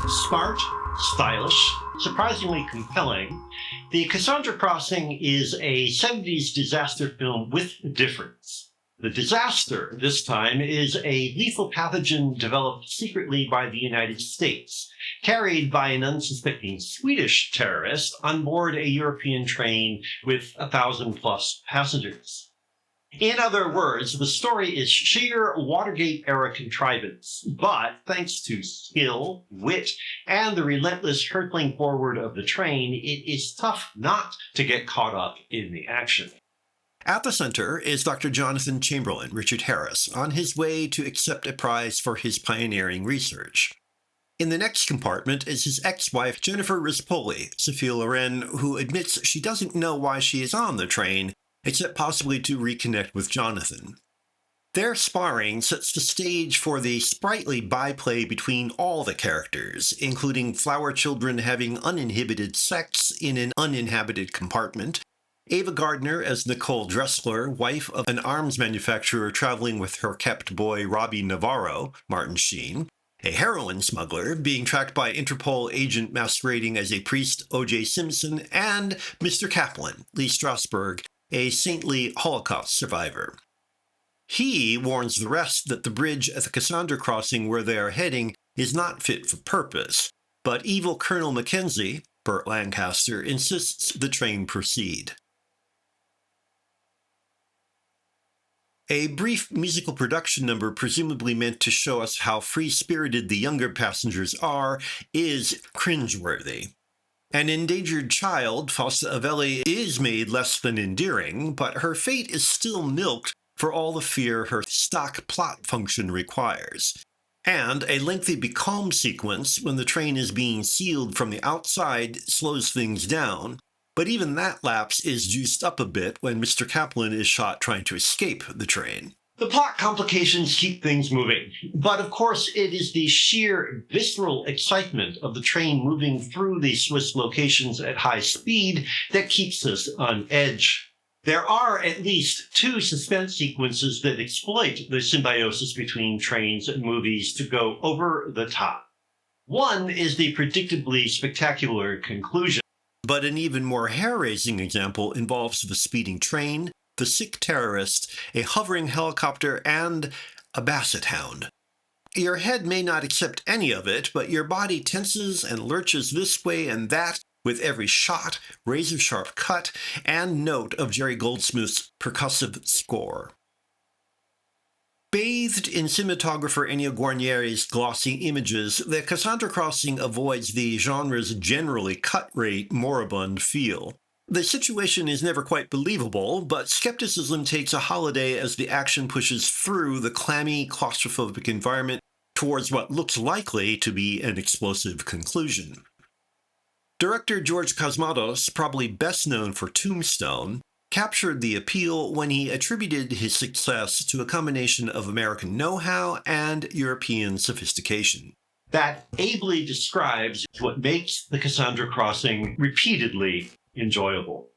Smart, stylish, surprisingly compelling, The Cassandra Crossing is a 70s disaster film with a difference. The disaster, this time, is a lethal pathogen developed secretly by the United States, carried by an unsuspecting Swedish terrorist on board a European train with 1,000+ passengers. In other words, the story is sheer Watergate-era contrivance, but thanks to skill, wit, and the relentless hurtling forward of the train, it is tough not to get caught up in the action. At the center is Dr. Jonathan Chamberlain, Richard Harris, on his way to accept a prize for his pioneering research. In the next compartment is his ex-wife, Jennifer Rispoli, Sophia Loren, who admits she doesn't know why she is on the train, except possibly to reconnect with Jonathan. Their sparring sets the stage for the sprightly byplay between all the characters, including flower children having uninhibited sex in an uninhabited compartment, Ava Gardner as Nicole Dressler, wife of an arms manufacturer traveling with her kept boy Robbie Navarro, Martin Sheen, a heroin smuggler being tracked by Interpol agent masquerading as a priest, O.J. Simpson, and Mr. Kaplan, Lee Strasberg, a saintly Holocaust survivor. He warns the rest that the bridge at the Cassandra Crossing where they are heading is not fit for purpose, but evil Colonel Mackenzie, Burt Lancaster, insists the train proceed. A brief musical production number, presumably meant to show us how free-spirited the younger passengers are, is cringeworthy. An endangered child, Fausta Avelli, is made less than endearing, but her fate is still milked for all the fear her stock plot function requires. And a lengthy becalmed sequence when the train is being sealed from the outside slows things down, but even that lapse is juiced up a bit when Mr. Kaplan is shot trying to escape the train. The plot complications keep things moving, but of course it is the sheer visceral excitement of the train moving through the Swiss locations at high speed that keeps us on edge. There are at least 2 suspense sequences that exploit the symbiosis between trains and movies to go over the top. One is the predictably spectacular conclusion, but an even more hair-raising example involves the speeding train, the sick terrorist, a hovering helicopter, and a basset hound. Your head may not accept any of it, but your body tenses and lurches this way and that with every shot, razor-sharp cut, and note of Jerry Goldsmith's percussive score. Bathed in cinematographer Ennio Guarnieri's glossy images, the Cassandra Crossing avoids the genre's generally cut-rate, moribund feel. The situation is never quite believable, but skepticism takes a holiday as the action pushes through the clammy, claustrophobic environment towards what looks likely to be an explosive conclusion. Director George Cosmatos, probably best known for Tombstone, captured the appeal when he attributed his success to a combination of American know-how and European sophistication. That ably describes what makes the Cassandra Crossing repeatedly enjoyable.